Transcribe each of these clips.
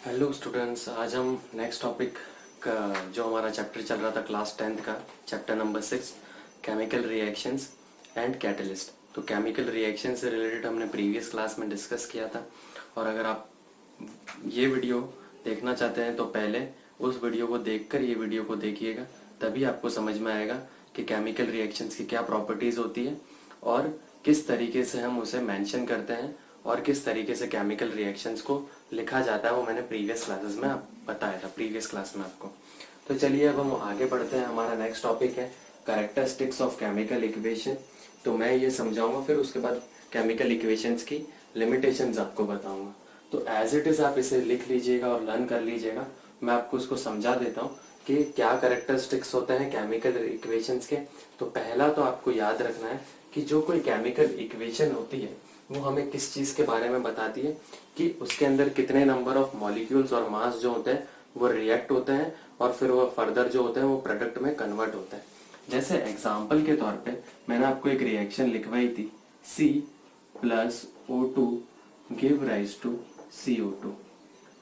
Hello students, आज हम next topic का जो हमारा चैप्टर चल रहा था क्लास 10th का chapter number 6 chemical reactions and catalyst. तो केमिकल रिएक्शन से रिलेटेड हमने प्रीवियस क्लास में डिस्कस किया था, और अगर आप ये वीडियो देखना चाहते हैं तो पहले उस वीडियो को देखकर ये वीडियो को देखिएगा, तभी आपको समझ में आएगा कि केमिकल रिएक्शंस की क्या प्रॉपर्टीज होती है और किस तरीके से हम उसे मेंशन करते हैं और किस तरीके से केमिकल रिएक्शंस को लिखा जाता है। वो मैंने प्रीवियस क्लासेस में बताया था, प्रीवियस क्लास में आपको। तो चलिए अब हम आगे बढ़ते हैं। हमारा नेक्स्ट टॉपिक है कैरेक्टरिस्टिक्स ऑफ केमिकल इक्वेशन। तो मैं ये समझाऊंगा, फिर उसके बाद केमिकल इक्वेशंस की लिमिटेशंस आपको बताऊंगा। तो एज इट इज आप इसे लिख लीजिएगा और लर्न कर लीजिएगा। मैं आपको उसको समझा देता हूँ कि क्या कैरेक्टरिस्टिक्स होते हैं केमिकल इक्वेशंस के। तो पहला तो आपको याद रखना है कि जो कोई केमिकल इक्वेशन होती है वो हमें किस चीज के बारे में बताती है कि उसके अंदर कितने नंबर ऑफ मॉलिक्यूल्स और मास जो होते हैं वो रिएक्ट होते हैं और फिर वो फर्दर जो होते हैं वो प्रोडक्ट में कन्वर्ट होते हैं। जैसे एग्जांपल के तौर पे मैंने आपको एक रिएक्शन लिखवाई थी, C+O2 give rise to CO2।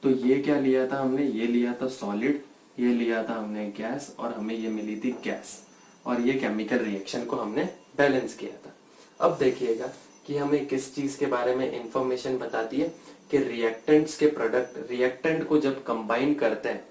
तो ये क्या लिया था हमने? ये लिया था सॉलिड, ये लिया था हमने गैस, और हमें ये मिली थी गैस, और ये केमिकल रिएक्शन को हमने बैलेंस किया था। अब देखिएगा कि हमें किस चीज के बारे में इंफॉर्मेशन बताती है कि रिएक्टेंट्स के प्रोडक्ट, रिएक्टेंट को जब कंबाइन करते हैं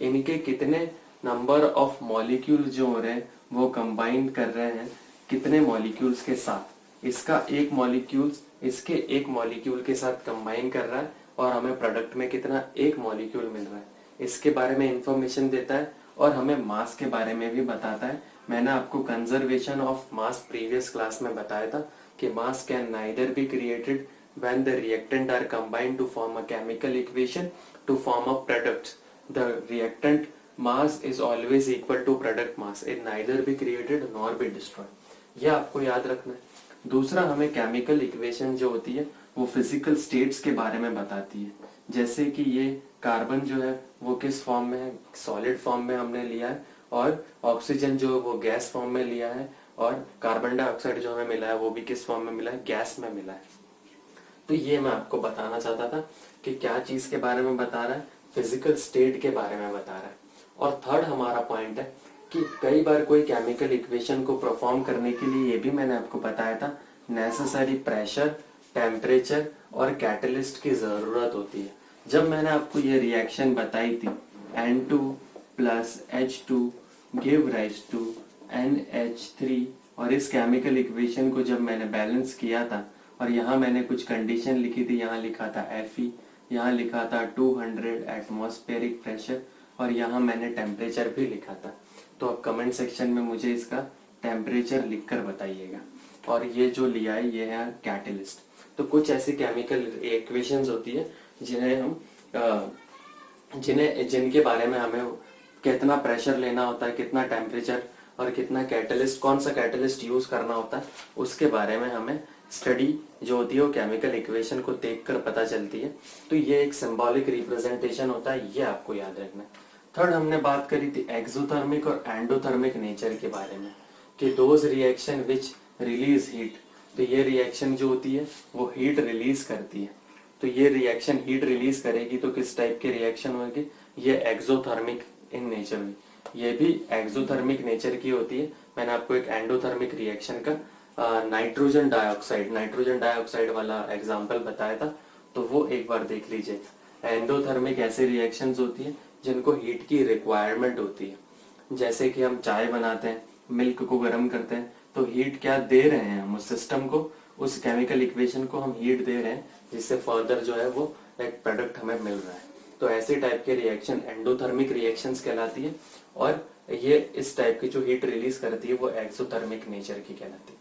इनके कितने नंबर ऑफ मॉलिक्यूल जो हो रहे हैं वो कंबाइन कर रहे हैं कितने मॉलिक्यूल्स के साथ। इसका एक मॉलिक्यूल इसके एक मॉलिक्यूल के साथ कंबाइन कर रहा है और हमें प्रोडक्ट में कितना एक मॉलिक्यूल मिल रहा है, इसके बारे में इंफॉर्मेशन देता है। और हमें मास के बारे में भी बताता है। मैंने आपको conservation of mass previous class में बताया था कि mass can neither be created when the reactant are combined to form a chemical equation to form a product. The reactant mass is always equal to product mass. It neither be created nor be destroyed. यह आपको याद रखना है। दूसरा, हमें chemical equation जो होती है वो फिजिकल स्टेट्स के बारे में बताती है। जैसे कि ये कार्बन जो है वो किस फॉर्म में है, सॉलिड फॉर्म में हमने लिया है, और ऑक्सीजन जो है वो गैस फॉर्म में लिया है, और कार्बन डाइऑक्साइड जो हमें मिला है वो भी किस फॉर्म में मिला है, गैस में मिला है। तो ये मैं आपको बताना चाहता था कि क्या चीज के बारे में बता रहा है, फिजिकल स्टेट के बारे में बता रहा है। और थर्ड हमारा पॉइंट है कि कई बार कोई केमिकल इक्वेशन को परफॉर्म करने के लिए ये भी मैंने आपको बताया था नेसेसरी प्रेशर, टेम्परेचर और कैटलिस्ट की जरूरत होती है। जब मैंने आपको ये रिएक्शन बताई थी N2 + H2 give rise to NH3, और इस केमिकल इक्वेशन को जब मैंने बैलेंस किया था और यहाँ मैंने कुछ कंडीशन लिखी थी, यहाँ लिखा था Fe, यहाँ लिखा था 200 एटमॉस्फेरिक प्रेशर, और यहाँ मैंने टेम्परेचर भी लिखा था। तो अब कमेंट सेक्शन में मुझे इसका टेम्परेचर लिखकर बताइएगा। और ये जो लिया है ये है कैटलिस्ट। तो कुछ ऐसी केमिकल इक्वेशंस होती है जिन्हें हम जिनके बारे में हमें कितना प्रेशर लेना होता है, कितना टेम्परेचर और कितना कैटलिस्ट, कौन सा कैटलिस्ट यूज करना होता है, उसके बारे में हमें स्टडी जो होती है वो केमिकल इक्वेशन को देखकर पता चलती है। तो ये एक सिंबॉलिक रिप्रेजेंटेशन होता है, ये आपको याद रखना है। थर्ड, हमने बात करी थी एक्सोथर्मिक और एंडोथर्मिक नेचर के बारे में कि those reaction which release heat. तो ये रिएक्शन जो होती है वो हीट रिलीज करती है। तो ये रिएक्शन हीट रिलीज करेगी तो किस टाइप की रिएक्शन होगी, ये एक्सोथर्मिक इन नेचर में, ये भी एक्सोथर्मिक नेचर की होती है। मैंने आपको एक एंडोथर्मिक रिएक्शन का नाइट्रोजन डाइऑक्साइड वाला एग्जांपल बताया था, तो वो एक बार देख लीजिए। एंडोथर्मिक ऐसे रिएक्शंस होती है जिनको हीट की रिक्वायरमेंट होती है। जैसे कि हम चाय बनाते हैं, मिल्क को गर्म करते हैं, तो हीट क्या दे रहे हैं हम उस सिस्टम को, उस केमिकल इक्वेशन को हम हीट दे रहे हैं, जिससे फर्दर जो है वो एक प्रोडक्ट हमें मिल रहा है। तो ऐसे टाइप के रिएक्शन एंडोथर्मिक रिएक्शंस कहलाती है, और ये इस टाइप की जो हीट रिलीज करती है वो एक्सोथर्मिक नेचर की कहलाती है।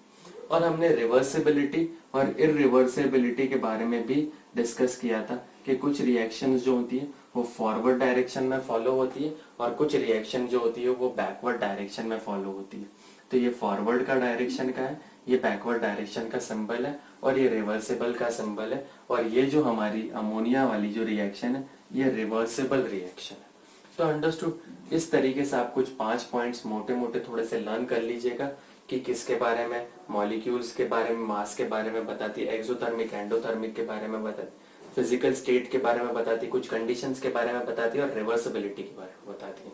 और हमने रिवर्सिबिलिटी और इरिवर्सिबिलिटी के बारे में भी डिस्कस किया था कि कुछ रिएक्शंस जो होती है वो फॉरवर्ड डायरेक्शन में फॉलो होती है और कुछ रिएक्शन जो होती है वो बैकवर्ड डायरेक्शन में फॉलो होती है। तो ये फॉरवर्ड का डायरेक्शन का है, ये बैकवर्ड डायरेक्शन का सिंबल है, और ये रिवर्सिबल का सिंबल है। और ये जो हमारी अमोनिया वाली जो रिएक्शन है ये रिवर्सिबल रिएक्शन है। तो अंडरस्टूड। इस तरीके से आप कुछ 5 पॉइंट्स मोटे मोटे थोड़े से लर्न कर लीजिएगा कि किसके बारे में, मॉलिक्यूल्स के बारे में, मास के बारे में बताती है, एक्सोथर्मिक एंडोथर्मिक के बारे में बताती है, फिजिकल स्टेट के बारे में बताती है, कुछ कंडीशंस के बारे में बताती है और रिवर्सिबिलिटी के बारे में बताती है।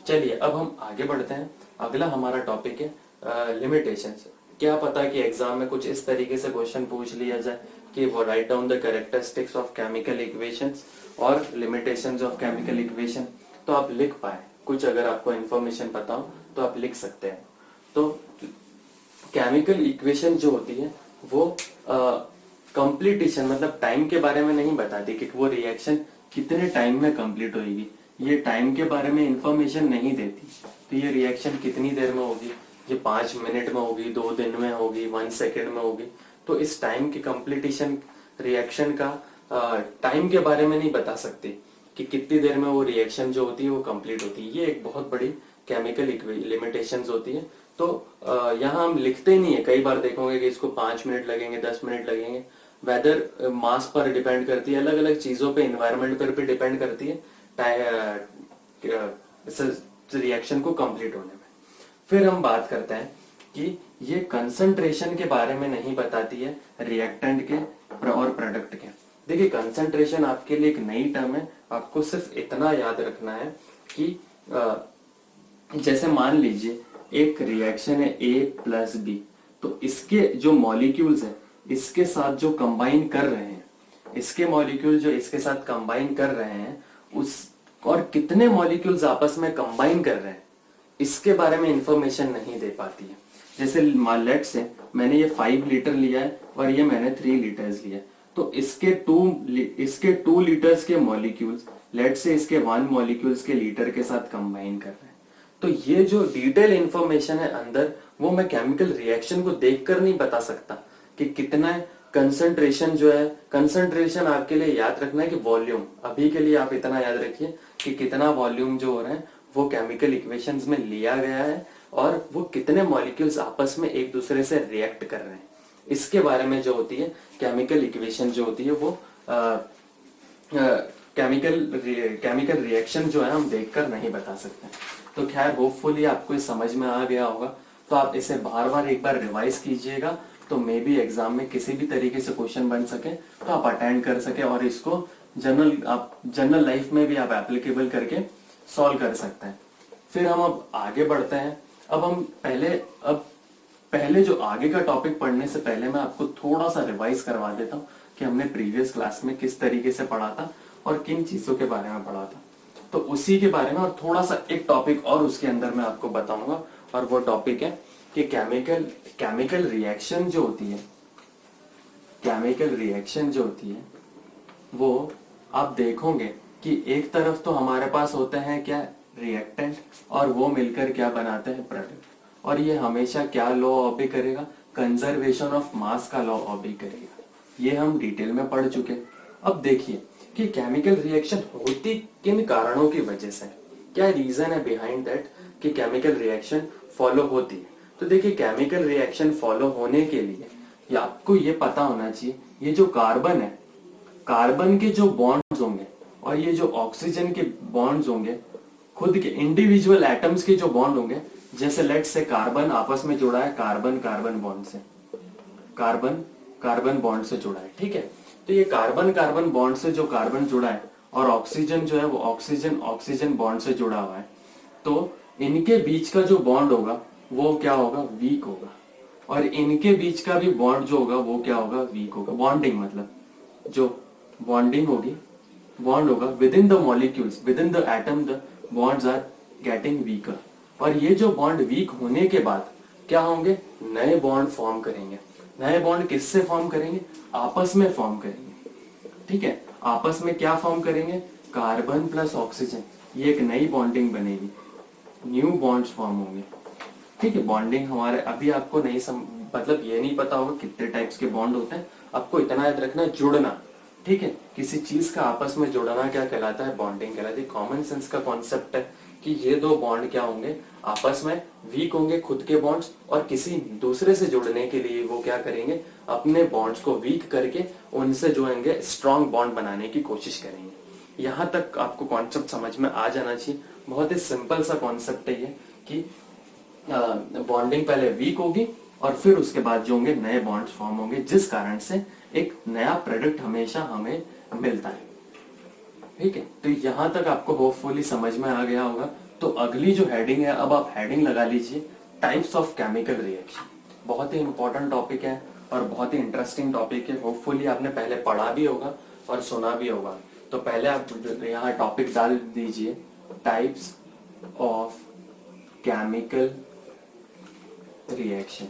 चलिए अब हम आगे बढ़ते हैं। अगला हमारा टॉपिक है लिमिटेशंस। क्या पता कि एग्जाम में कुछ इस तरीके से क्वेश्चन पूछ लिया जाए कि वो write down the characteristics of chemical equations और लिमिटेशंस ऑफ केमिकल इक्वेशन, तो आप लिख पाए कुछ, अगर आपको इन्फॉर्मेशन पता हो तो आप लिख सकते हैं। तो केमिकल इक्वेशन जो होती है वो कंप्लीटेशन मतलब टाइम के बारे में नहीं बताती कि वो रिएक्शन कितने टाइम में कंप्लीट होगी, ये टाइम के बारे में इंफॉर्मेशन नहीं देती। तो ये रिएक्शन कितनी देर में होगी, ये 5 मिनट में होगी, 2 दिन में होगी, 1 सेकेंड में होगी, तो इस टाइम की कंप्लीटेशन रिएक्शन का टाइम के बारे में नहीं बता सकती कि कितनी देर में वो रिएक्शन जो होती है वो कंप्लीट होती है। ये एक बहुत बड़ी केमिकल लिमिटेशंस होती है। तो यहाँ हम लिखते ही नहीं है, कई बार देखोगे कि इसको 5 मिनट लगेंगे, 10 मिनट लगेंगे। वेदर मास पर डिपेंड करती है, अलग अलग चीजों पे, एनवायरमेंट पर भी डिपेंड करती है रिएक्शन को कंप्लीट होने में। फिर हम बात करते हैं कि ये कंसंट्रेशन के बारे में नहीं बताती है रिएक्टेंट के और प्रोडक्ट के। देखिए कंसंट्रेशन आपके लिए एक नई टर्म है, आपको सिर्फ इतना याद रखना है कि जैसे मान लीजिए एक रिएक्शन है A प्लस बी, तो इसके जो मॉलिक्यूल्स है इसके साथ जो कंबाइन कर रहे हैं, इसके मॉलिक्यूल जो इसके साथ कंबाइन कर रहे हैं उस और कितने मॉलिक्यूल्स आपस में कंबाइन कर रहे हैं इसके बारे में इंफॉर्मेशन नहीं दे पाती है। जैसे लेट से मैंने ये 5 लीटर लिया है और ये मैंने 3 लीटर्स लिया है, तो इसके 2 लीटर्स के मॉलिक्यूल्स लेट से इसके 1 मॉलिक्यूल्स के लीटर के साथ कंबाइन कर रहे हैं। तो ये जो डिटेल इंफॉर्मेशन है अंदर, वो मैं केमिकल रिएक्शन को देखकर नहीं बता सकता कि कितना कंसंट्रेशन जो है। कंसंट्रेशन आपके लिए याद रखना है कि वॉल्यूम, अभी के लिए आप इतना याद रखिए कि कितना वॉल्यूम जो हो रहा है वो केमिकल इक्वेशंस में लिया गया है और वो कितने मॉलिक्यूल्स आपस में एक दूसरे से रिएक्ट कर रहे हैं, इसके बारे में जो होती है केमिकल इक्वेशन जो होती है वो केमिकल रिएक्शन जो है हम देखकर नहीं बता सकते। तो खैर होपफुली आपको समझ में आ गया होगा। तो आप इसे बार बार एक बार रिवाइज कीजिएगा, तो मे बी एग्जाम में किसी भी तरीके से क्वेश्चन बन सके तो आप अटेंड कर सके और इसको जनरल लाइफ में भी आप एप्लीकेबल करके सॉल्व कर सकते हैं। फिर हम अब आगे बढ़ते हैं। अब पहले जो आगे का टॉपिक पढ़ने से पहले मैं आपको थोड़ा सा रिवाइज करवा देता हूँ कि हमने प्रीवियस क्लास में किस तरीके से पढ़ा था और किन चीजों के बारे में पढ़ा था। तो उसी के बारे में और थोड़ा सा एक टॉपिक और उसके अंदर मैं आपको बताऊंगा, और वो टॉपिक है कि केमिकल रिएक्शन जो होती है, केमिकल रिएक्शन जो होती है वो आप देखोगे कि एक तरफ तो हमारे पास होते हैं क्या, रिएक्टेंट, और वो मिलकर क्या बनाते हैं, प्रोडक्ट। और ये हमेशा क्या लॉ ऑबे करेगा, कंजर्वेशन ऑफ मास का लॉ ऑबे करेगा। ये हम डिटेल में पढ़ चुके। अब देखिए कि केमिकल रिएक्शन होती किन कारणों की वजह से, क्या रीजन है बिहाइंड दैट कि केमिकल रिएक्शन फॉलो होती है। तो देखिए केमिकल रिएक्शन फॉलो होने के लिए ये आपको ये पता होना चाहिए, ये जो कार्बन है, कार्बन के जो बॉन्ड्स होंगे और ये जो ऑक्सीजन के बॉन्ड्स होंगे, खुद के इंडिविजुअल एटम्स के जो बॉन्ड होंगे, जैसे लेट से कार्बन आपस में जुड़ा है कार्बन कार्बन बॉन्ड से, कार्बन कार्बन बॉन्ड से जुड़ा है, ठीक है। तो ये कार्बन कार्बन बॉन्ड से जो कार्बन जुड़ा है और ऑक्सीजन जो है वो ऑक्सीजन ऑक्सीजन बॉन्ड से जुड़ा हुआ है, तो इनके बीच का जो बॉन्ड होगा वो क्या होगा, वीक होगा, और इनके बीच का भी बॉन्ड जो होगा वो क्या होगा, वीक होगा। बॉन्डिंग मतलब जो बॉन्डिंग होगी, बॉन्ड होगा within the molecules, within the atom, the bonds are getting weaker. और ये जो बॉन्ड वीक होने के बाद क्या होंगे, नए बॉन्ड फॉर्म करेंगे। नए बॉन्ड किससे फॉर्म करेंगे, आपस में फॉर्म करेंगे, ठीक है। आपस में क्या फॉर्म करेंगे, कार्बन प्लस ऑक्सीजन, ये एक नई बॉन्डिंग बनेगी, न्यू बॉन्ड्स फॉर्म होंगे, ठीक है। बॉन्डिंग हमारे अभी आपको नहीं मतलब ये नहीं पता होगा कितने टाइप्स के बॉन्ड होते हैं, आपको इतना याद रखना है, जुड़ना, ठीक है। किसी चीज का आपस में जुड़ना क्या कहलाता है, बॉन्डिंग कहलाती है। कॉमन सेंस का कॉन्सेप्ट है कि ये दो बॉन्ड क्या होंगे, आपस में वीक होंगे खुद के बॉन्ड्स, और किसी दूसरे से जुड़ने के लिए वो क्या करेंगे, अपने बॉन्ड्स को वीक करके उनसे जुड़ेंगे, स्ट्रॉन्ग बॉन्ड बनाने की कोशिश करेंगे। यहां तक आपको कॉन्सेप्ट समझ में आ जाना चाहिए। बहुत ही सिंपल सा कॉन्सेप्ट है ये कि बॉन्डिंग पहले वीक होगी और फिर उसके बाद जो होंगे नए बॉन्ड्स फॉर्म होंगे, जिस कारण से एक नया प्रोडक्ट हमेशा हमें मिलता है। ठीक है, तो यहां तक आपको होपफुली समझ में आ गया होगा। तो अगली जो हेडिंग है, अब आप हेडिंग लगा लीजिए टाइप्स ऑफ केमिकल रिएक्शन। बहुत ही इंपॉर्टेंट टॉपिक है और बहुत ही इंटरेस्टिंग टॉपिक है। होपफुली आपने पहले पढ़ा भी होगा और सुना भी होगा। तो पहले आप यहाँ टॉपिक डाल दीजिए types of chemical reaction.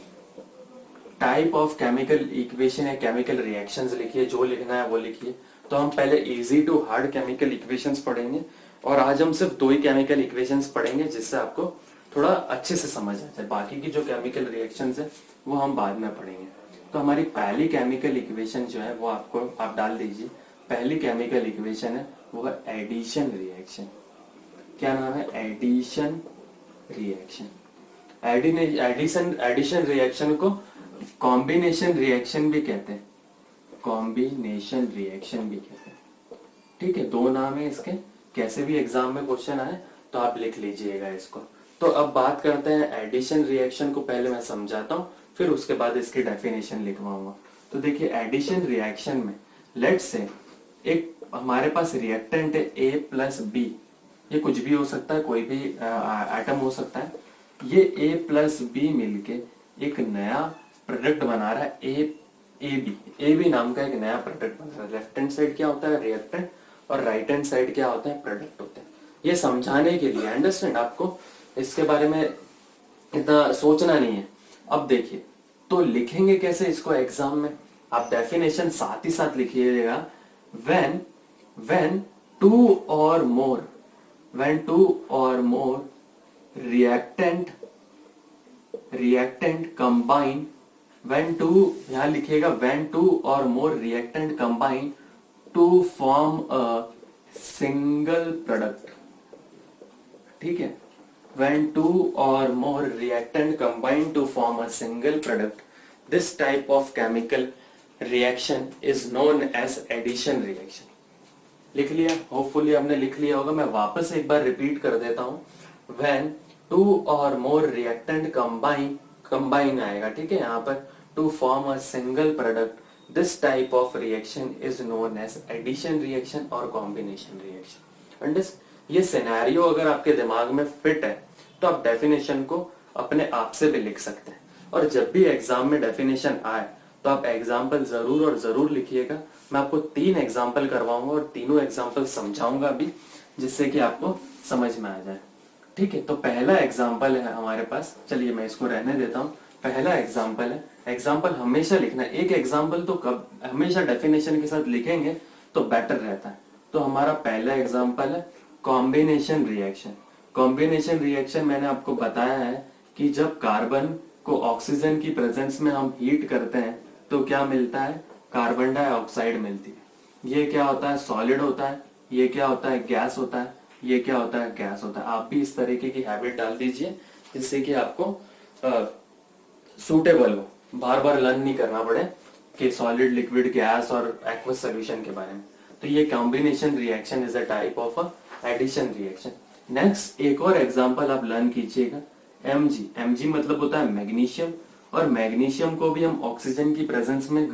Type of chemical equation या केमिकल रिएक्शंस लिखिए, जो लिखना है वो लिखिए। तो हम पहले easy to hard chemical equations पढ़ेंगे और आज हम सिर्फ 2 ही केमिकल इक्वेशंस पढ़ेंगे, जिससे आपको थोड़ा अच्छे से समझ आ जाए। बाकी की जो केमिकल रिएक्शंस है वो हम बाद में पढ़ेंगे। तो हमारी पहली केमिकल इक्वेशन जो है वो आप डाल दीजिए। पहली केमिकल इक्वेशन है वो है एडिशन रिएक्शन। क्या नाम है? Addition reaction. एडिशन रिएक्शन को कॉम्बिनेशन रिएक्शन भी कहते हैं, कॉम्बिनेशन रिएक्शन भी कहते हैं। ठीक है, 2 नाम है इसके। कैसे भी एग्जाम में क्वेश्चन आए तो आप लिख लीजिएगा इसको। तो अब बात करते हैं एडिशन रिएक्शन को। पहले मैं समझाता हूँ, फिर उसके बाद इसकी डेफिनेशन लिखवाऊंगा। तो देखिए एडिशन रिएक्शन में लेट्स से एक हमारे पास रिएक्टेंट है A प्लस बी। ये कुछ भी हो सकता है, कोई भी एटम हो सकता है। ये A प्लस बी मिलके एक नया प्रोडक्ट बना रहा है ए बी नाम का एक नया प्रोडक्ट बना रहा है। लेफ्ट हैंड साइड क्या होता है? रिएक्टेंट, और राइट हैंड साइड क्या होता है? प्रोडक्ट होते हैं। ये समझाने के लिए, अंडरस्टैंड, आपको इसके बारे में इतना सोचना नहीं है। अब देखिए, तो लिखेंगे कैसे इसको एग्जाम में? आप डेफिनेशन साथ ही साथ लिखिएगा। when two or more reactant combine, when two, यहां लिखिएगा when two or more reactant combine to form a single product। ठीक है, when two or more reactant combine to form a single product, this type of chemical reaction is known as addition reaction। लिख लिया? Hopefully आपने लिख लिया होगा। मैं वापस एक बार रिपीट कर देता हूं। when two or more reactant combine आएगा, ठीक है, यहाँ पर to form a single product, this type of reaction is known as addition reaction or combination reaction। Understand? ये सिनेरियो अगर आपके दिमाग में फिट है तो आप डेफिनेशन को अपने आप से भी लिख सकते हैं। और जब भी एग्जाम में डेफिनेशन आए तो आप एग्जाम्पल जरूर और जरूर लिखिएगा। मैं आपको 3 एग्जाम्पल करवाऊंगा और तीनों एग्जाम्पल समझाऊंगा भी, जिससे कि आपको समझ में आ जाए। ठीक है, तो पहला एग्जाम्पल है हमारे पास। चलिए मैं इसको रहने देता हूँ। पहला एग्जाम्पल है, एग्जाम्पल हमेशा लिखना है। एक एग्जाम्पल तो कब हमेशा डेफिनेशन के साथ लिखेंगे तो बेटर रहता है। तो हमारा पहला एग्जाम्पल है कॉम्बिनेशन रिएक्शन। कॉम्बिनेशन रिएक्शन मैंने आपको बताया है कि जब कार्बन को ऑक्सीजन की प्रेजेंस में हम हीट करते हैं तो क्या मिलता है? कार्बन डाइऑक्साइड मिलती है। ये क्या होता है? सॉलिड होता है। ये क्या होता है? गैस होता है। ये क्या होता है? गैस होता है। आप भी इस तरीके की हैबिट डाल दीजिए जिससे कि आपको सूटेबल हो, बार बार लर्न नहीं करना पड़े कि सॉलिड, लिक्विड, गैस और एक्वस सॉल्यूशन के बारे में। तो ये combination reaction is a type of addition reaction. Next एक और एग्जांपल आप लर्न कीजिएगा, Mg मतलब होता है मैग्नीशियम, और मैग्नीशियम को भी हम ऑक्सीजन की प्रेजेंस में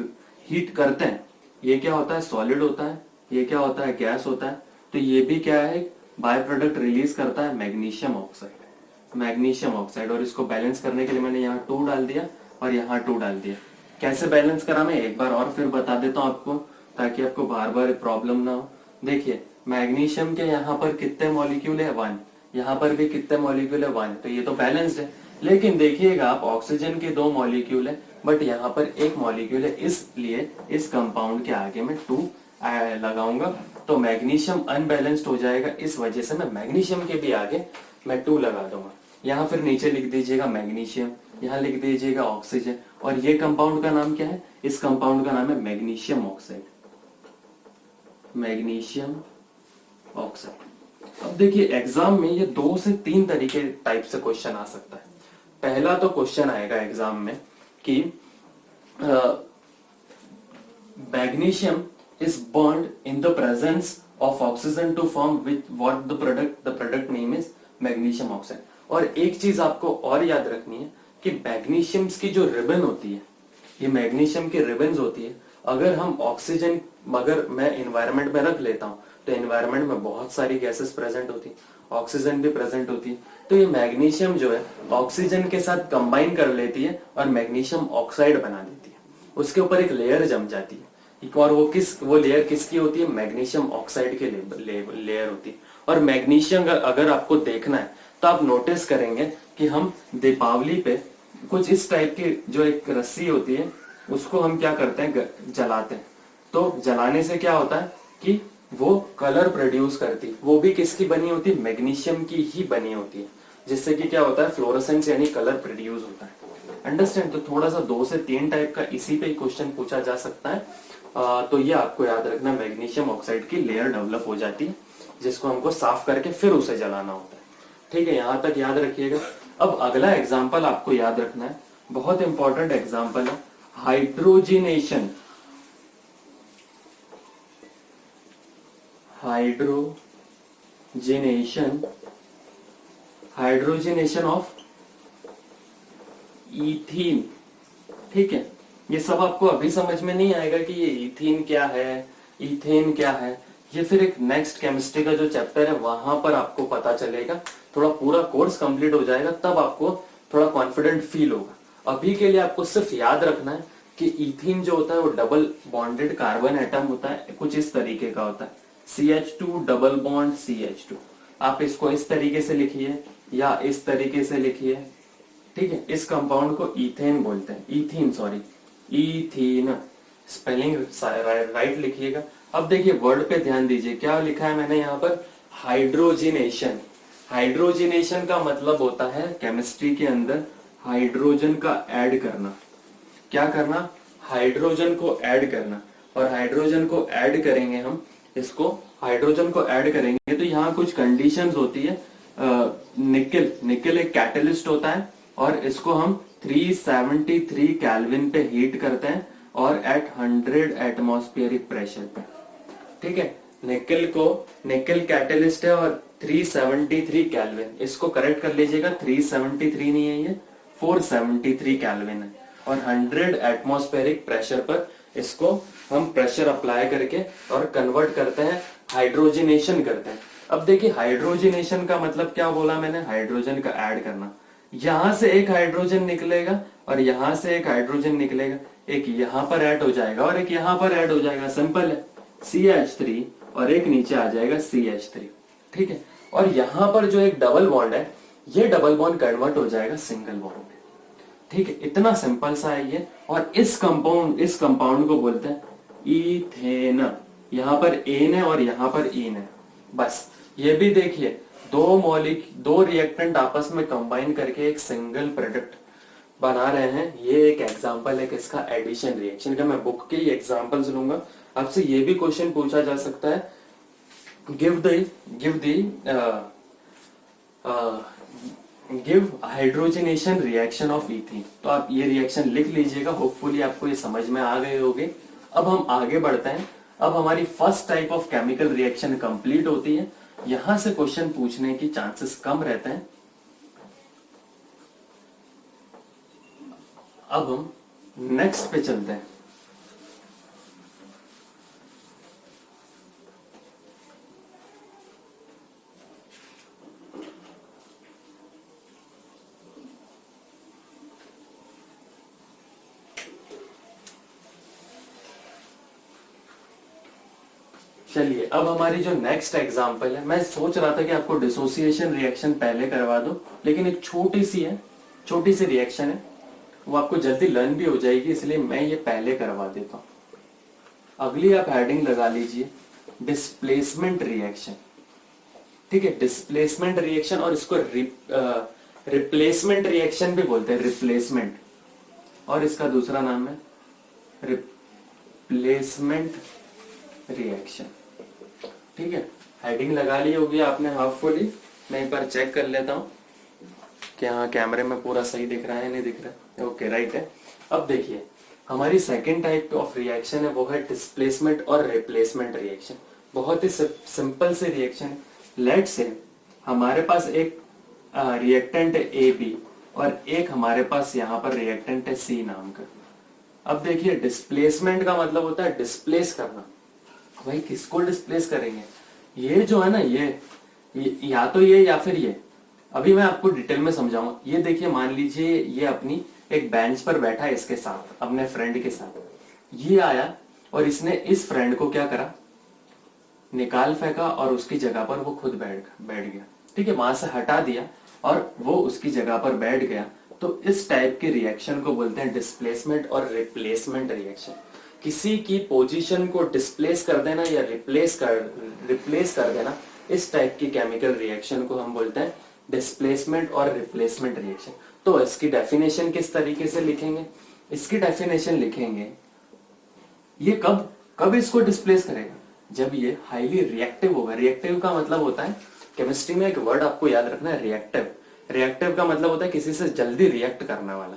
हीट करते हैं। ये क्या होता है? सॉलिड होता है। ये क्या होता है? गैस होता है। तो ये भी क्या है? बाय प्रोडक्ट रिलीज करता है मैग्नीशियम ऑक्साइड। और इसको बैलेंस करने के लिए मैंने यहाँ 2 डाल दिया और यहाँ 2 डाल दिया। कैसे बैलेंस करा मैं एक बार और फिर बता देता हूँ आपको, ताकि आपको बार बार प्रॉब्लम ना हो। देखिए मैग्नीशियम के यहाँ पर कितने मॉलिक्यूल है? 1। यहाँ पर भी कितने मॉलिक्यूल है? 1। तो ये तो बैलेंस्ड है। लेकिन देखिएगा आप, ऑक्सीजन के 2 मॉलिक्यूल है बट यहाँ पर 1 मॉलिक्यूल है, इसलिए इस कंपाउंड के आगे मैं 2 लगाऊंगा तो मैग्नीशियम अनबैलेंस्ड हो जाएगा। इस वजह से मैं मैग्नीशियम के भी आगे मैं 2 लगा दूंगा। यहाँ फिर नीचे लिख दीजिएगा मैग्नीशियम, यहाँ लिख दीजिएगा ऑक्सीजन, और ये कंपाउंड का नाम क्या है? इस कंपाउंड का नाम है मैग्नीशियम ऑक्साइड। अब देखिए एग्जाम में ये 2 से 3 तरीके टाइप से क्वेश्चन आ सकता है। पहला तो क्वेश्चन आएगा एग्जाम में कि magnesium is bond in the presence of oxygen to form with what the product name is magnesium oxide. और एक चीज आपको और याद रखनी है कि मैग्नीशियम की जो रिबन होती है, ये मैग्नीशियम की रिबन्स होती है, अगर हम ऑक्सीजन अगर मैं एनवायरनमेंट में रख लेता हूँ तो एनवायरनमेंट में बहुत सारी गैसेस प्रेजेंट होती, ऑक्सीजन भी प्रेजेंट होती है, तो ये मैग्नीशियम जो है ऑक्सीजन के साथ कंबाइन कर लेती है और मैग्नीशियम ऑक्साइड बना देती है, उसके ऊपर एक लेयर जम जाती है। और वो लेयर किसकी होती है? मैग्नीशियम ऑक्साइड की लेयर होती है। और मैग्नीशियम अगर आपको देखना है तो आप नोटिस करेंगे कि हम दीपावली पे कुछ इस टाइप की जो एक रस्सी होती है उसको हम क्या करते हैं, जलाते हैं। तो जलाने से क्या होता है कि वो कलर प्रोड्यूस करती, वो भी किसकी बनी होती है? मैग्नीशियम की ही बनी होती है, जिससे कि क्या होता है? फ्लोरोसेंस यानी कलर प्रोड्यूस होता है। अंडरस्टैंड? तो थोड़ा सा 2 से 3 टाइप का इसी पे क्वेश्चन पूछा जा सकता है। तो ये आपको याद रखना, मैग्नीशियम ऑक्साइड की लेयर डेवलप हो जाती है जिसको हमको साफ करके फिर उसे जलाना होता है। ठीक है, यहां तक याद रखिएगा। अब अगला एग्जाम्पल आपको याद रखना है, बहुत इंपॉर्टेंट एग्जाम्पल है, हाइड्रोजिनेशन। Hydrogenation of ethene. ठीक है, ये सब आपको अभी समझ में नहीं आएगा कि ये इथीन क्या है, इथेन क्या है, ये फिर एक नेक्स्ट केमिस्ट्री का जो चैप्टर है वहां पर आपको पता चलेगा। थोड़ा पूरा कोर्स कंप्लीट हो जाएगा तब आपको थोड़ा कॉन्फिडेंट फील होगा। अभी के लिए आपको सिर्फ याद रखना है कि इथीन जो होता है वो डबल बॉन्डेड कार्बन एटम होता है, कुछ इस तरीके का होता है, CH2 डबल बॉन्ड CH2। आप इसको इस तरीके से लिखिए या इस तरीके से लिखिए। ठीक है, इस कंपाउंड को इथेन बोलते हैं, इथीन। स्पेलिंग राइट लिखिएगा। अब देखिए वर्ड पे ध्यान दीजिए, क्या लिखा है मैंने यहाँ पर? हाइड्रोजिनेशन। हाइड्रोजिनेशन का मतलब होता है केमिस्ट्री के अंदर हाइड्रोजन का ऐड करना। क्या करना? हाइड्रोजन को ऐड करना। और हाइड्रोजन को ऐड करेंगे हम, इसको हाइड्रोजन को ऐड करेंगे तो यहाँ कुछ कंडीशंस होती है। निकल एक कैटलिस्ट होता है और इसको हम 373 केल्विन पे हीट करते हैं और एट 100 एटमॉस्फेरिक प्रेशर पे। ठीक है, निकल कैटलिस्ट है और 373 केल्विन, इसको करेक्ट कर लीजिएगा, 373 नहीं है, ये 473 केल्विन है। और 100 एटमॉस्फेरिक प्रेशर पर इसको हम प्रेशर अप्लाई करके और कन्वर्ट करते हैं, हाइड्रोजिनेशन करते हैं। अब देखिए हाइड्रोजिनेशन का मतलब क्या बोला मैंने? हाइड्रोजन का ऐड करना। यहां से एक हाइड्रोजन निकलेगा और यहां से एक हाइड्रोजन निकलेगा, एक यहां पर ऐड हो जाएगा और एक यहां पर ऐड हो जाएगा, सिंपल है, CH3, और एक नीचे आ जाएगा CH3। ठीक है, और यहां पर जो एक डबल बॉन्ड है, ये डबल बॉन्ड कन्वर्ट हो जाएगा सिंगल बॉन्ड में। ठीक है, इतना सिंपल सा है ये। और इस कंपाउंड को बोलते हैं इथेन। यहां पर एन है और यहां पर इन है, बस। ये भी देखिए दो रिएक्टेंट आपस में कंबाइन करके एक सिंगल प्रोडक्ट बना रहे हैं। ये एक एग्जांपल है किसका? एडिशन रिएक्शन का। मैं बुक के ही एग्जांपल्स लूंगा, आपसे ये भी क्वेश्चन पूछा जा सकता है, give hydrogenation reaction of ethene. तो आप ये रिएक्शन लिख लीजिएगा, होपफुली आपको ये समझ में आ गए होंगे। अब हम आगे बढ़ते हैं। अब हमारी first type of chemical reaction complete होती है, यहां से क्वेश्चन पूछने की चांसेस कम रहते हैं। अब हम नेक्स्ट पे चलते हैं। चलिए, अब हमारी जो नेक्स्ट एग्जांपल है, मैं सोच रहा था कि आपको डिसोसिएशन रिएक्शन पहले करवा दो, लेकिन एक छोटी सी रिएक्शन है, वो आपको जल्दी लर्न भी हो जाएगी, इसलिए मैं ये पहले करवा देता हूं। अगली आप हेडिंग लगा लीजिए, डिस्प्लेसमेंट रिएक्शन। ठीक है, डिस्प्लेसमेंट रिएक्शन, और इसको रिप्लेसमेंट रिएक्शन भी बोलते हैं, रिप्लेसमेंट, और इसका दूसरा नाम है रिप्लेसमेंट रिएक्शन। ठीक है, हेडिंग लगा ली होगी आपने हाफुली। मैं एक बार चेक कर लेता हूं कि हाँ कैमरे में पूरा सही दिख रहा है, नहीं दिख रहा है? ओके, राइट है। अब देखिए हमारी सेकेंड टाइप ऑफ रिएक्शन है, वो है डिस्प्लेसमेंट और रिप्लेसमेंट रिएक्शन। बहुत ही सिंपल से रिएक्शन। लेट्स से हमारे पास एक रिएक्टेंट है AB और एक हमारे पास यहाँ पर रिएक्टेंट है C नाम का। अब देखिए डिस्प्लेसमेंट का मतलब होता है डिस्प्लेस करना। भाई किसको डिस्प्लेस करेंगे? ये जो है ना ये या तो ये या फिर ये। अभी मैं आपको डिटेल में समझाऊंगा। ये देखिए मान लीजिए ये अपनी एक बेंच पर बैठा है इसके साथ, अपने फ्रेंड के साथ। ये आया और इसने इस फ्रेंड को क्या करा, निकाल फेंका और उसकी जगह पर वो खुद बैठ गया। ठीक है, वहां से हटा दिया और वो उसकी जगह पर बैठ गया। तो इस टाइप के रिएक्शन को बोलते हैं डिस्प्लेसमेंट और रिप्लेसमेंट रिएक्शन। किसी की पोजीशन को डिस्प्लेस कर देना या रिप्लेस कर देना, इस टाइप की केमिकल रिएक्शन को हम बोलते हैं डिस्प्लेसमेंट और रिप्लेसमेंट रिएक्शन। तो इसकी डेफिनेशन किस तरीके से लिखेंगे? इसकी डेफिनेशन लिखेंगे, ये कब कब इसको डिस्प्लेस करेगा? जब ये हाईली रिएक्टिव होगा। रिएक्टिव का मतलब होता है, केमिस्ट्री में एक वर्ड आपको याद रखना है, रिएक्टिव। रिएक्टिव का मतलब होता है किसी से जल्दी रिएक्ट करने वाला,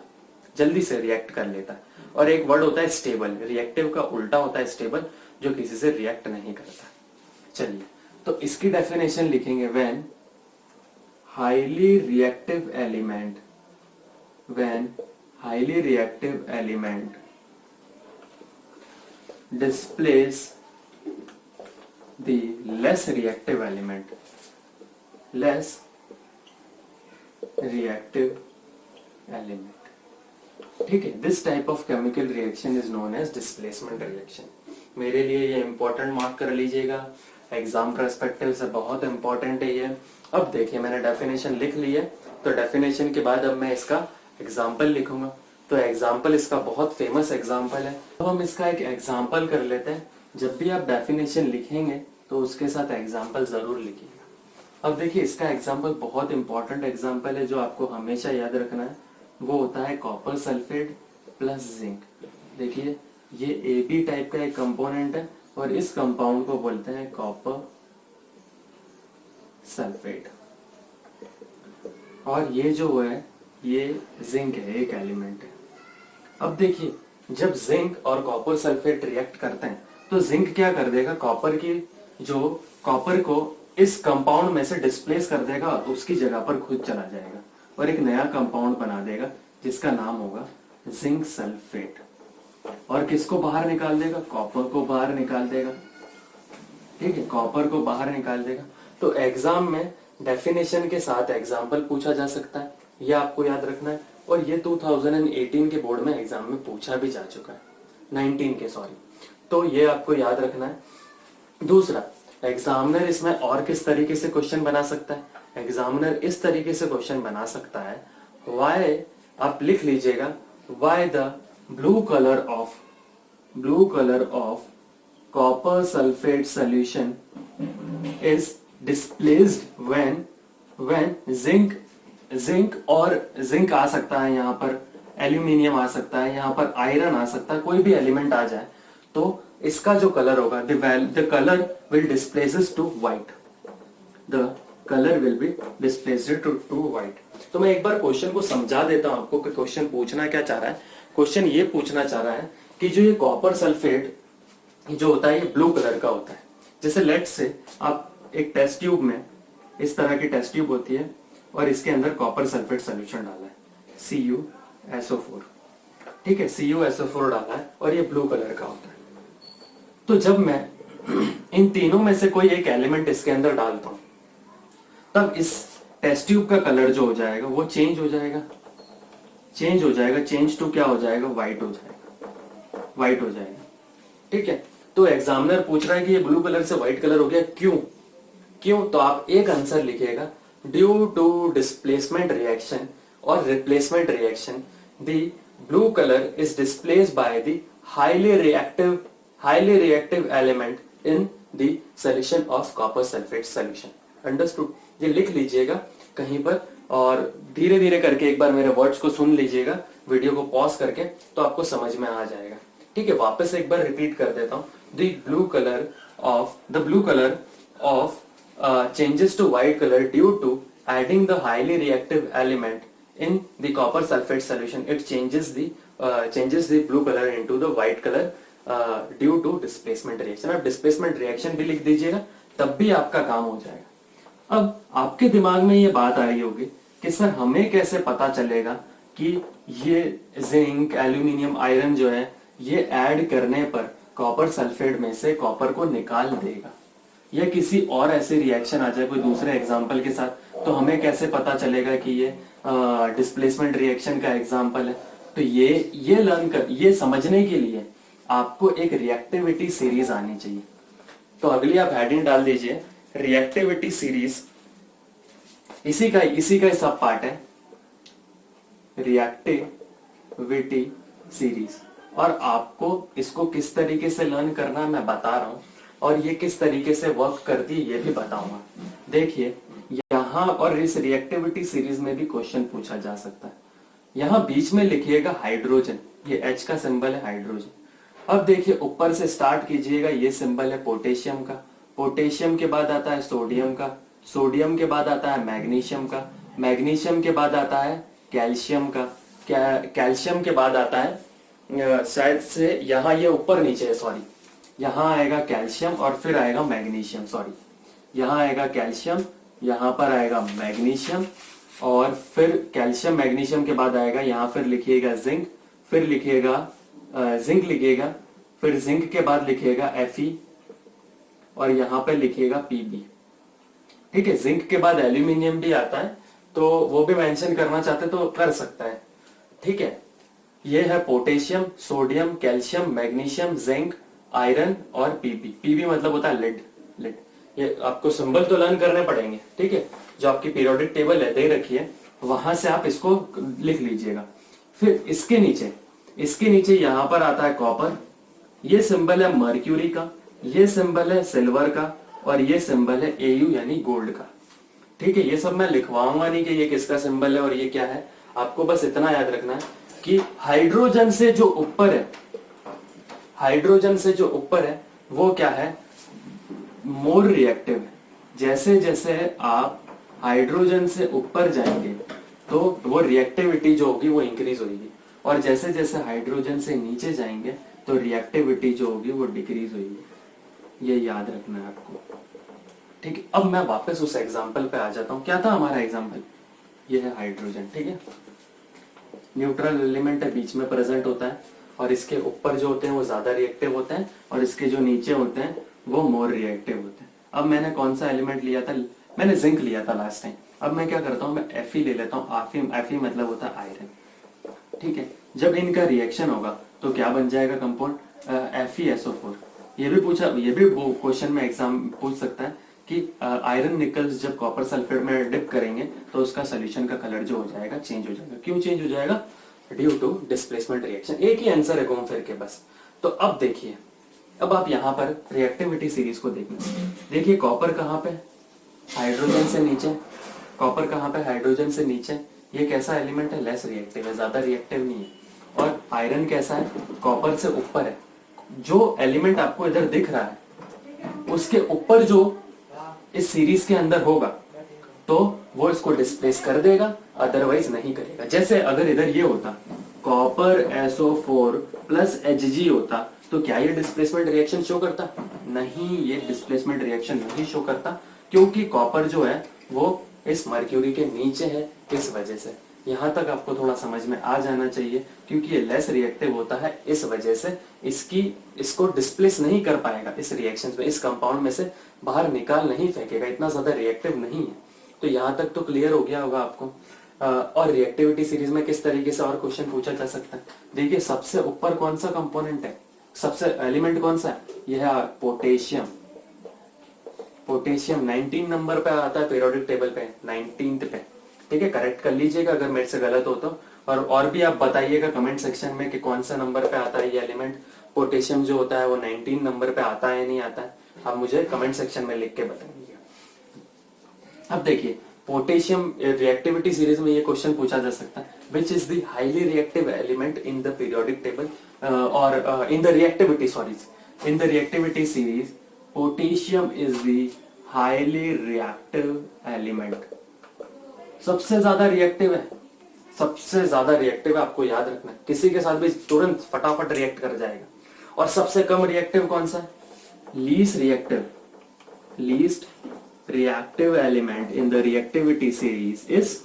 जल्दी से रिएक्ट कर लेता है। और एक वर्ड होता है स्टेबल। रिएक्टिव का उल्टा होता है स्टेबल, जो किसी से रिएक्ट नहीं करता। चलिए, तो इसकी डेफिनेशन लिखेंगे, when highly reactive element, when highly reactive element displace the less reactive element, less reactive element। ठीक है, this type of chemical reaction is known as displacement reaction. मेरे लिए ये इंपॉर्टेंट मार्क कर लीजिएगा, एग्जाम पर्सपेक्टिव से बहुत इंपॉर्टेंट है ये। अब देखिए मैंने डेफिनेशन लिख ली है, तो डेफिनेशन के बाद अब मैं इसका एग्जाम्पल लिखूंगा। तो एग्जाम्पल इसका बहुत फेमस एग्जाम्पल है। अब हम इसका एक एग्जाम्पल कर लेते हैं। जब भी आप डेफिनेशन लिखेंगे तो उसके साथ एग्जाम्पल जरूर लिखिएगा। अब देखिए इसका एग्जाम्पल बहुत इंपॉर्टेंट एग्जाम्पल है, जो आपको हमेशा याद रखना है। वो होता है कॉपर सल्फेट प्लस जिंक। देखिए ये AB टाइप का एक कंपोनेंट है और इस कंपाउंड को बोलते हैं कॉपर सल्फेट। और ये जो है ये जिंक है, एक एलिमेंट है। अब देखिए जब जिंक और कॉपर सल्फेट रिएक्ट करते हैं तो जिंक क्या कर देगा, कॉपर को इस कंपाउंड में से डिस्प्लेस कर देगा, उसकी जगह पर खुद चला जाएगा और एक नया कंपाउंड बना देगा जिसका नाम होगा जिंक सल्फेट। और किसको बाहर निकाल देगा? कॉपर को बाहर निकाल देगा। ठीक है, कॉपर को बाहर निकाल देगा। तो एग्जाम में डेफिनेशन के साथ एग्जाम्पल पूछा जा सकता है, ये आपको याद रखना है। और ये 2018 के बोर्ड में एग्जाम में पूछा भी जा चुका है, 19 के सॉरी। तो ये आपको याद रखना है। दूसरा, एग्जामिनर इसमें और किस तरीके से क्वेश्चन बना सकता है? एग्जामिनर इस तरीके से क्वेश्चन बना सकता है, वाई, आप लिख लीजिएगा, why the blue colour of copper sulphate solution is displaced when zinc और जिंक आ सकता है, यहाँ पर एल्यूमिनियम आ सकता है, यहाँ पर आयरन आ सकता है, कोई भी एलिमेंट आ जाए तो इसका जो कलर होगा, the colour will displaces to white, the colour will be displaced to white. तो मैं एक बार क्वेश्चन को समझा देता हूं आपको कि क्वेश्चन पूछना क्या चाह रहा है। क्वेश्चन ये पूछना चाह रहा है कि जो ये कॉपर सल्फेट जो होता है ये ब्लू कलर का होता है। जैसे लेट्स से आप एक टेस्ट ट्यूब में, इस तरह की टेस्ट ट्यूब होती है और इसके अंदर कॉपर सल्फेट सोल्यूशन डाला है, CuSO4। ठीक है, CuSO4 डाला है और ये ब्लू कलर का होता है। तो जब मैं इन तीनों में से कोई एक एलिमेंट इसके अंदर डालता हूं, तब इस टेस्ट ट्यूब का कलर जो हो जाएगा वो चेंज हो जाएगा। चेंज टू क्या हो जाएगा? व्हाइट हो जाएगा। ठीक है, तो एग्जामिनर पूछ रहा है कि ये ब्लू कलर से व्हाइट कलर हो गया, क्यों? तो आप एक आंसर लिखिएगा, ड्यू टू डिस्प्लेसमेंट रिएक्शन और replacement reaction the blue colour is displaced by the highly reactive element in the solution of copper sulphate solution. Understood? ये लिख लीजिएगा कहीं पर और धीरे धीरे करके एक बार मेरे वर्ड्स को सुन लीजिएगा, वीडियो को पॉज करके, तो आपको समझ में आ जाएगा। ठीक है, वापस एक बार रिपीट कर देता हूं। The blue colour of changes to white color due to adding the highly reactive element in the copper sulfate solution. It changes the blue color into the white color due to displacement reaction। आप displacement reaction भी लिख दीजिएगा, तब भी आपका काम हो जाएगा। अब आपके दिमाग में ये बात आ रही होगी कि सर हमें कैसे पता चलेगा कि ये जिंक, एल्यूमिनियम, आयरन जो है ये ऐड करने पर कॉपर सल्फेट में से कॉपर को निकाल देगा। या किसी और ऐसे रिएक्शन आ जाए कोई दूसरे एग्जाम्पल के साथ, तो हमें कैसे पता चलेगा कि ये डिस्प्लेसमेंट रिएक्शन का एग्जाम्पल है। तो ये समझने के लिए आपको एक रिएक्टिविटी सीरीज आनी चाहिए। तो अगली आप हेडिंग डाल दीजिए रिएक्टिविटी सीरीज। इसी का सब पार्ट है रिएक्टिविटी सीरीज। और आपको इसको किस तरीके से लर्न करना है मैं बता रहा हूं, और ये किस तरीके से वर्क करती है ये भी बताऊंगा। देखिए यहां, और इस रिएक्टिविटी सीरीज में भी क्वेश्चन पूछा जा सकता है। यहां बीच में लिखिएगा हाइड्रोजन, ये H का सिंबल है हाइड्रोजन। अब देखिए ऊपर से स्टार्ट कीजिएगा, ये सिंबल है पोटेशियम का, पोटेशियम के बाद आता है सोडियम का, सोडियम के बाद आता है मैग्नीशियम का, मैग्नीशियम के बाद आता है कैल्शियम का, कैल्शियम के बाद आता है शायद से यहाँ ये ऊपर नीचे है, सॉरी, यहाँ आएगा कैल्शियम और फिर आएगा मैग्नीशियम, सॉरी, यहाँ आएगा कैल्शियम, यहाँ पर आएगा मैग्नीशियम, और फिर कैल्शियम मैग्नीशियम के बाद आएगा यहाँ, फिर लिखिएगा जिंक, फिर लिखिएगा जिंक लिखिएगा, फिर जिंक के बाद लिखिएगा Fe, और यहाँ पर लिखिएगा Pb। ठीक है, जिंक के बाद एल्यूमिनियम भी आता है, तो वो भी मेंशन करना चाहते तो कर सकता है। ठीक है, ये है potassium, sodium, calcium, magnesium, zinc, iron और पीबी मतलब होता है लेड। ये आपको सिंबल तो लर्न करने पड़ेंगे। ठीक है, जो आपकी पीरियोडिक टेबल है दे रखी है, वहां से आप इसको लिख लीजिएगा। फिर इसके नीचे यहां पर आता है कॉपर, ये सिंबल है मर्क्यूरी का, ये सिंबल है सिल्वर का, और ये सिंबल है Au यानी गोल्ड का। ठीक है, ये सब मैं लिखवाऊंगा नहीं कि ये किसका सिंबल है और ये क्या है, आपको बस इतना याद रखना है कि हाइड्रोजन से जो ऊपर है वो क्या है, मोर रिएक्टिव है। जैसे जैसे आप हाइड्रोजन से ऊपर जाएंगे तो वो रिएक्टिविटी जो होगी वो इंक्रीज होगी, और जैसे जैसे हाइड्रोजन से नीचे जाएंगे तो रिएक्टिविटी जो होगी वो डिक्रीज होगी। ये याद रखना है आपको। ठीक है, अब मैं वापस उस एग्जाम्पल पे आ जाता हूं। क्या था हमारा एग्जाम्पल, ये है हाइड्रोजन। ठीक है, न्यूट्रल एलिमेंट है, बीच में प्रेजेंट होता है, और इसके ऊपर जो होते हैं वो ज्यादा रिएक्टिव होते हैं, और इसके जो नीचे होते हैं वो मोर रिएक्टिव होते हैं। अब मैंने कौन सा एलिमेंट लिया था, मैंने जिंक लिया था लास्ट टाइम। अब मैं क्या करता हूँ, मैं Fe ले लेता हूँ। Fe मतलब होता है आयरन। ठीक है, जब इनका रिएक्शन होगा तो क्या बन जाएगा कंपाउंड, FeSO4। ये भी क्वेश्चन में एग्जाम पूछ सकता है कि आयरन निकल्स जब कॉपर सल्फेट में डिप करेंगे तो उसका सोल्यूशन का कलर जो हो जाएगा चेंज हो जाएगा। क्यों चेंज हो जाएगा, ड्यू टू डिस्प्लेसमेंट रिएक्शन। एक ही आंसर है घूम फिर के बस। तो अब देखिए, अब आप यहाँ पर रिएक्टिविटी सीरीज को देखिए कॉपर कहाँ पे, हाइड्रोजन से नीचे, कॉपर कहाँ पे, हाइड्रोजन से नीचे। ये कैसा एलिमेंट है, लेस रिएक्टिव है, ज्यादा रिएक्टिव नहीं है। और आयरन कैसा है, कॉपर से ऊपर है। जो एलिमेंट आपको इधर दिख रहा है उसके ऊपर जो इस सीरीज के अंदर होगा तो वो इसको डिस्प्लेस कर देगा, अदरवाइज नहीं करेगा। जैसे अगर इधर ये होता कॉपर SO4 प्लस Hg होता तो क्या ये डिस्प्लेसमेंट रिएक्शन शो करता, नहीं, ये डिस्प्लेसमेंट रिएक्शन नहीं शो करता, क्योंकि कॉपर जो है वो इस मर्क्यूरी के नीचे है। इस वजह से यहां तक आपको थोड़ा समझ में आ जाना चाहिए, क्योंकि ये लेस रिएक्टिव होता है, इस वजह से इसको डिस्प्लेस नहीं कर पाएगा इस रिएक्शन में, इस कंपाउंड में से बाहर निकाल नहीं फेंकेगा, इतना ज्यादा रिएक्टिव नहीं है। तो यहां तक तो क्लियर हो गया होगा आपको। और रिएक्टिविटी सीरीज में किस तरीके से और क्वेश्चन पूछा जा सकता है, देखिए सबसे ऊपर कौन सा कंपोनेंट है, सबसे एलिमेंट कौन सा है, यह है पोटेशियम। पोटेशियम 19 नंबर पे आता है पीरियोडिक टेबल पे, 19th पे। ठीक है, करेक्ट कर लीजिएगा अगर मेरे से गलत हो तो, और भी आप बताइएगा कमेंट सेक्शन में कि कौन सा नंबर पे आता है ये एलिमेंट। पोटेशियम जो होता है वो 19 नंबर पे आता है नहीं आता है, आप मुझे कमेंट सेक्शन में लिख के बताइए। अब देखिए पोटेशियम रिएक्टिविटी सीरीज में ये क्वेश्चन पूछा जा सकता है, which is the highly reactive element in the periodic table, और in the reactivity series potassium is the highly reactive element. सबसे ज्यादा रिएक्टिव है, सबसे ज्यादा रिएक्टिव है, आपको याद रखना है, किसी के साथ भी तुरंत फटाफट रिएक्ट कर जाएगा। और सबसे कम रिएक्टिव कौन सा है, least reactive element in the reactivity series is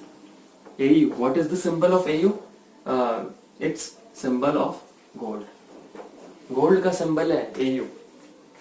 Au. What is the symbol of Au? It's symbol of gold. Gold का सिंबल है AU।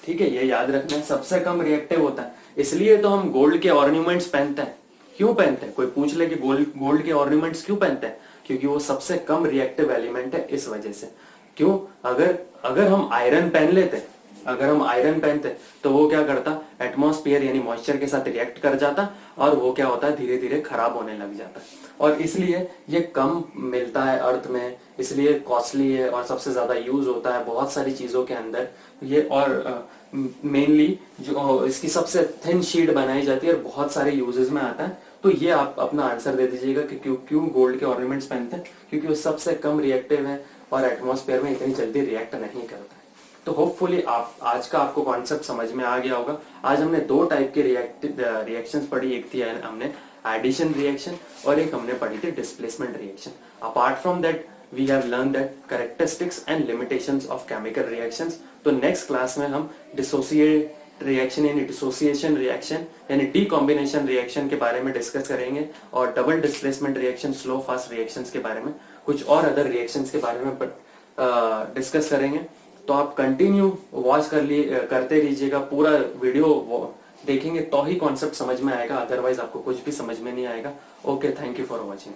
ठीक है, ये याद रखना है, सबसे कम रिएक्टिव होता है, इसलिए तो हम गोल्ड के ऑर्नामेंट्स पहनते हैं। क्यों पहनते हैं, कोई पूछ ले कि गोल्ड के ऑर्नामेंट्स क्यों पहनते हैं, क्योंकि वो सबसे कम रिएक्टिव एलिमेंट है, इस वजह से। क्यों, अगर अगर हम आयरन पहन लेते, अगर हम आयरन पहनते तो वो क्या करता, एटमॉस्फेयर यानी मॉइस्चर के साथ रिएक्ट कर जाता और वो क्या होता है, धीरे धीरे खराब होने लग जाता। और इसलिए ये कम मिलता है अर्थ में, इसलिए कॉस्टली है और सबसे ज्यादा यूज होता है बहुत सारी चीजों के अंदर ये। और मेनली जो इसकी सबसे थिन शीट बनाई जाती है और बहुत सारे यूजेस में आता है। तो ये आप अपना आंसर दे दीजिएगा कि क्यों क्यों गोल्ड के ऑर्नामेंट्स पहनते हैं, क्योंकि वो सबसे कम रिएक्टिव है और एटमॉस्फेयर में इतनी जल्दी रिएक्ट नहीं करता है। तो होपफुली आप आज का आपको कॉन्सेप्ट समझ में आ गया होगा। आज हमने दो टाइप के रिएक्शंस पढ़ी, एक थी हमने एडिशन रिएक्शन और एक हमने पढ़ी थी displacement reaction. Apart from that we have learn that characteristics and limitations of chemical reactions. तो नेक्स्ट क्लास में हम डिसोसिएट रिएक्शन यानी डिसोसिएशन रिएक्शन यानी डीकॉम्बिनेशन रिएक्शन के बारे में डिस्कस करेंगे और double displacement reaction, slow fast reactions के बारे में, कुछ और अदर रिएक्शंस के बारे में डिस्कस करेंगे। तो आप कंटिन्यू वॉच करते रहिएगा, पूरा वीडियो देखेंगे तो ही कॉन्सेप्ट समझ में आएगा, अदरवाइज आपको कुछ भी समझ में नहीं आएगा। Okay, thank you for watching.